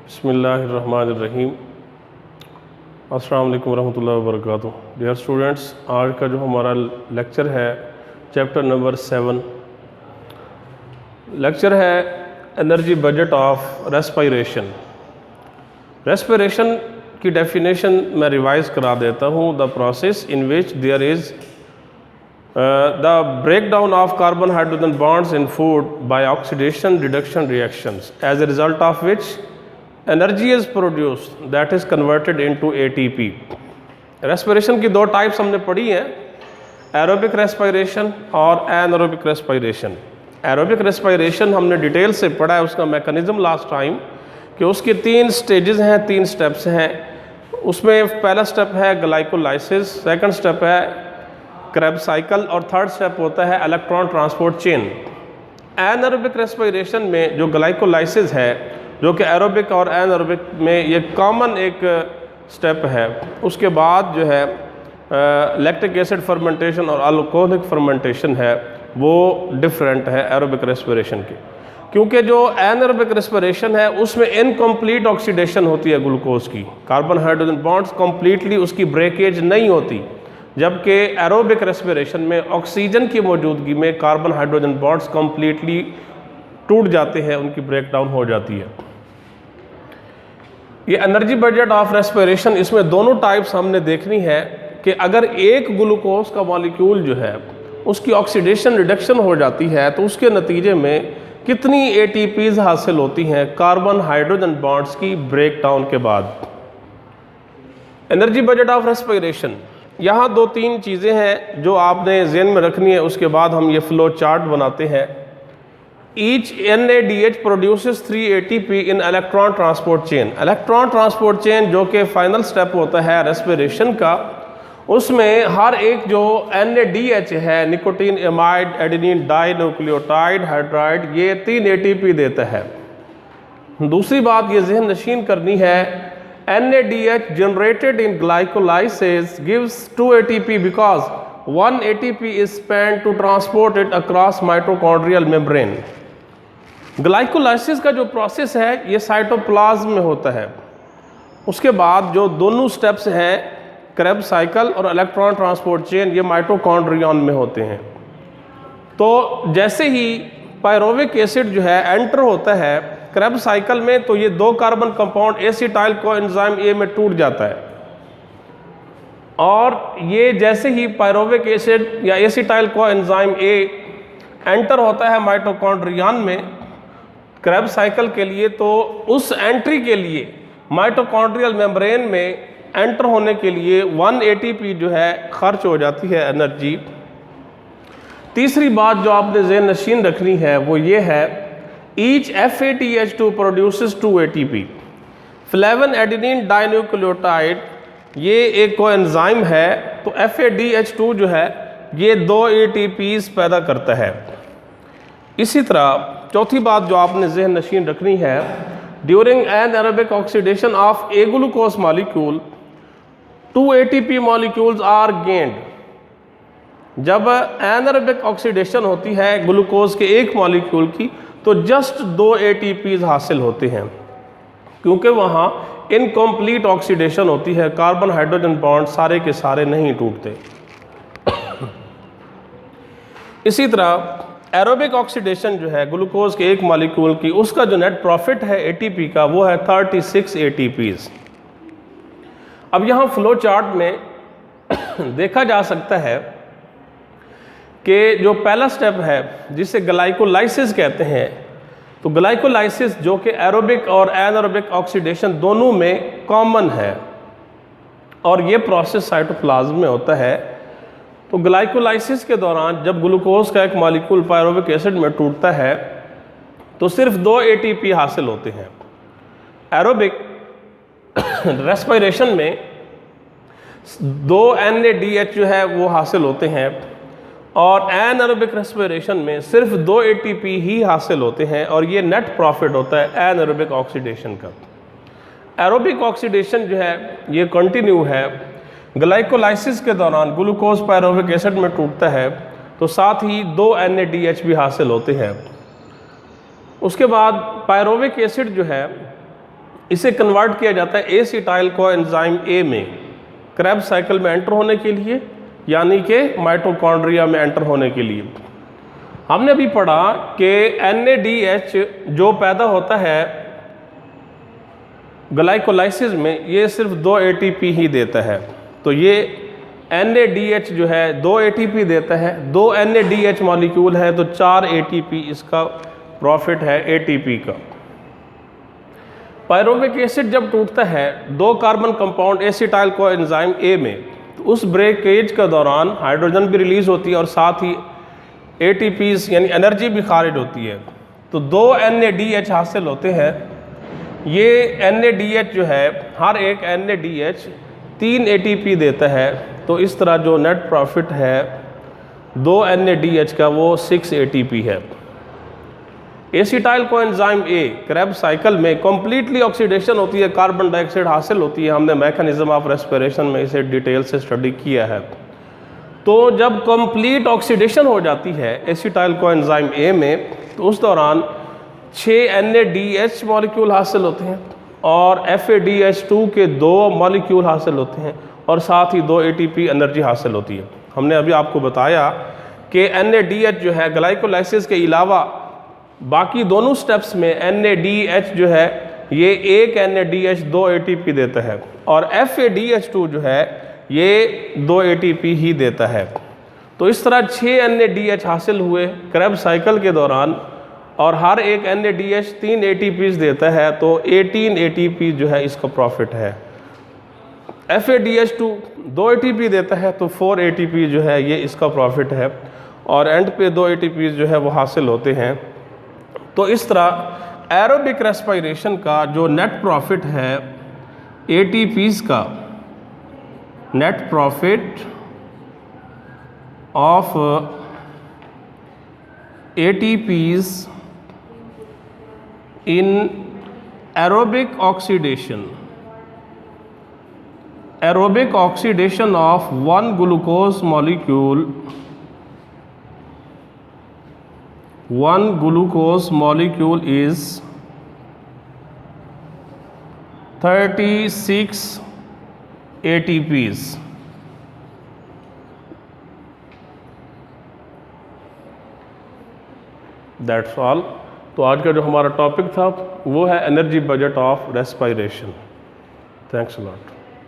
बिस्मिल्लाहिर्रहमानिर्रहीम। अस्सलाम वालेकुम रहमतुल्लाहि व बरकातुहू। डियर स्टूडेंट्स, आज का जो हमारा लेक्चर है चैप्टर नंबर 7 लेक्चर है energy budget of respiration. Respiration की डेफिनेशन मैं रिवाइज करा देता हूँ। The process in which there is the breakdown of carbon hydrogen bonds in food by oxidation reduction reactions, as a result of which energy is produced that is converted into ATP। Respiration की दो types हमने पढ़ी हैं, aerobic respiration और anaerobic respiration. Aerobic respiration हमने detail से पढ़ा है, उसका मैकेनिज्म लास्ट टाइम, कि उसके 3 स्टेजेस हैं, 3 स्टेप्स हैं। उसमें पहला स्टेप है ग्लाइकोलाइसिस, सेकंड स्टेप है क्रेब्स साइकिल और थर्ड स्टेप होता है electron transport chain. Anaerobic respiration में जो ग्लाइकोलाइसिस है, जो कि एरोबिक और एनारोबिक में ये कॉमन एक स्टेप है, उसके बाद जो है लैक्टिक एसिड फर्मेंटेशन और अल्कोहलिक फर्मेंटेशन है, वो डिफरेंट है एरोबिक रेस्पिरेशन की। क्योंकि जो एनारोबिक रेस्पिरेशन है उसमें इनकम्प्लीट ऑक्सीडेशन होती है ग्लूकोज की, कार्बन हाइड्रोजन बॉन्ड्स कंप्लीटली उसकी ब्रेकेज नहीं होती, जबकि एरोबिक रेस्पिरेशन में ऑक्सीजन की मौजूदगी में कार्बन हाइड्रोजन बॉन्ड्स कंप्लीटली टूट जाते हैं, उनकी ब्रेकडाउन हो जाती है। ये एनर्जी बजट ऑफ रेस्पिरेशन, इसमें दोनों टाइप्स हमने देखनी है कि अगर एक ग्लूकोज का मॉलिक्यूल जो है उसकी ऑक्सीडेशन रिडक्शन हो जाती है तो उसके नतीजे में कितनी ATPs हासिल होती हैं कार्बन हाइड्रोजन बॉन्ड्स की ब्रेकडाउन के बाद। एनर्जी बजट ऑफ रेस्पिरेशन, यहाँ 2-3 चीज़ें हैं जो आपने ज़हन में रखनी है, उसके बाद हम ये फ्लो चार्ट बनाते हैं। Each NADH produces 3 ATP in electron transport chain. Electron transport chain जो कि फाइनल स्टेप होता है रेस्पिरेशन का, उसमें हर एक जो NADH है, nicotine amide adenine dinucleotide hydride, ये 3 ATP देता है। दूसरी बात ये जहन नशीन करनी है, NADH generated in glycolysis gives 2 ATP because 1 ATP is spent to transport it across mitochondrial membrane। Glycolysis का जो प्रोसेस है ये साइटोप्लाज्म में होता है। उसके बाद जो दोनों स्टेप्स हैं क्रेब्स साइकिल और इलेक्ट्रॉन ट्रांसपोर्ट चेन, ये माइटोकॉन्ड्रियन में होते हैं। तो जैसे ही पायरोविक एसिड जो है एंटर होता है क्रेब्स साइकिल में, तो ये 2 carbon compound acetyl coenzyme A में टूट जाता है, और ये जैसे ही पायरोविक एसिड या एसिटाइल कोएंजाइम A एंटर होता है माइटोकॉन्ड्रियन में क्रेब्स साइकिल के लिए, तो उस एंट्री के लिए माइटोकॉन्ड्रियल मेम्ब्रेन में एंटर होने के लिए 1 ATP जो है खर्च हो जाती है एनर्जी। तीसरी बात जो आपने ज़हन नशीन रखनी है वो ये है, each FADH2 produces 2 ATP। Flavin adenine dinucleotide ये एक कोएंजाइम है, तो FADH2 जो है ये 2 ATPs पैदा करता है। इसी तरह चौथी बात जो आपने ज़हन नशीन रखनी है, during anaerobic oxidation of a glucose molecule 2 ATP molecules are gained. जब एनारोबिक ऑक्सीडेशन होती है ग्लूकोज के एक मॉलिक्यूल की, तो जस्ट 2 ATPs हासिल होते हैं, क्योंकि वहाँ इनकम्प्लीट ऑक्सीडेशन होती है, कार्बन हाइड्रोजन बॉन्ड सारे के सारे नहीं टूटते। इसी तरह एरोबिक ऑक्सीडेशन जो है ग्लूकोज के एक मॉलिक्यूल की, उसका जो नेट प्रॉफिट है ATP का, वो है 36 ATPs। अब यहाँ फ्लो चार्ट में देखा जा सकता है कि जो पहला स्टेप है जिसे ग्लाइकोलाइसिस कहते हैं, तो ग्लाइकोलाइसिस जो कि एरोबिक और एनारोबिक ऑक्सीडेशन दोनों में कॉमन है, और ये प्रोसेस साइटोप्लाज्म में होता है। तो ग्लाइकोलाइसिस के दौरान जब ग्लूकोज का एक मॉलिक्यूल पायरोविक एसिड में टूटता है तो सिर्फ 2 ATP हासिल होते हैं। एरोबिक रेस्पिरेशन में 2 NADH जो है वो हासिल होते हैं, और एनारोबिक रेस्पिरेशन में सिर्फ 2 ATP ही हासिल होते हैं, और ये नेट प्रॉफिट होता है एनारोबिक ऑक्सीडेशन का। एरोबिक ऑक्सीडेशन जो है ये कंटिन्यू है। ग्लाइकोलाइसिस के दौरान ग्लूकोज पायरोविक एसिड में टूटता है, तो साथ ही 2 NADH भी हासिल होते हैं। उसके बाद पायरोविक एसिड जो है इसे कन्वर्ट किया जाता है एसिटाइल कोएंजाइम ए में क्रेब्स साइकिल में एंटर होने के लिए, यानी कि माइटोकॉन्ड्रिया में एंटर होने के लिए। हमने अभी पढ़ा कि NADH जो पैदा होता है ग्लाइकोलाइसिस में, ये सिर्फ 2 ATP ही देता है। तो ये NADH जो है 2 ATP देता है, 2 NADH मॉलिक्यूल है तो 4 ATP इसका प्रॉफिट है ATP का। पायरुविक एसिड जब टूटता है 2 carbon compound acetyl coenzyme A में, तो उस ब्रेकेज के दौरान हाइड्रोजन भी रिलीज होती है और साथ ही ATPs यानी एनर्जी भी खारिज होती है। तो 2 NADH हासिल होते हैं। ये NADH जो है, हर एक NADH 3 ATP देता है। तो इस तरह जो नेट प्रॉफिट है 2 NADH का वो 6 ATP है। Acetyl coenzyme A Krebs cycle में कम्प्लीटली ऑक्सीडेशन होती है, कार्बन डाइऑक्साइड हासिल होती है। हमने मैकेनिज्म ऑफ रेस्पिरेशन में इसे डिटेल से स्टडी किया है। तो जब कंप्लीट ऑक्सीडेशन हो जाती है एसिटाइल कोएंजाइम ए में, तो उस दौरान 6 NADH मॉलिक्यूल हासिल होते हैं और FADH2 के 2 मॉलिक्यूल हासिल होते हैं और साथ ही 2 ATP एनर्जी हासिल होती है। हमने अभी आपको बताया कि NADH जो है ग्लाइकोलाइसिस के अलावा बाकी दोनों स्टेप्स में NADH जो है ये एक NADH 2 ATP देता है और FADH2 जो है ये 2 ATP ही देता है। तो इस तरह 6 NADH हासिल हुए क्रेब साइकिल के दौरान और हर एक NADH 3 ATPs देता है, तो 18 ATP जो है इसका प्रॉफिट है। FADH2 2 ATP देता है तो 4 ATP जो है ये इसका प्रॉफिट है और एंड पे 2 ATPs जो है वो हासिल होते हैं। तो इस तरह एरोबिक रेस्पिरेशन का जो नेट प्रॉफिट है ATPs का, net profit of ATPs in aerobic oxidation, aerobic oxidation of one glucose molecule is 36 ATPs। That's all. तो आज का जो हमारा टॉपिक था वो है energy budget of respiration. Thanks a lot.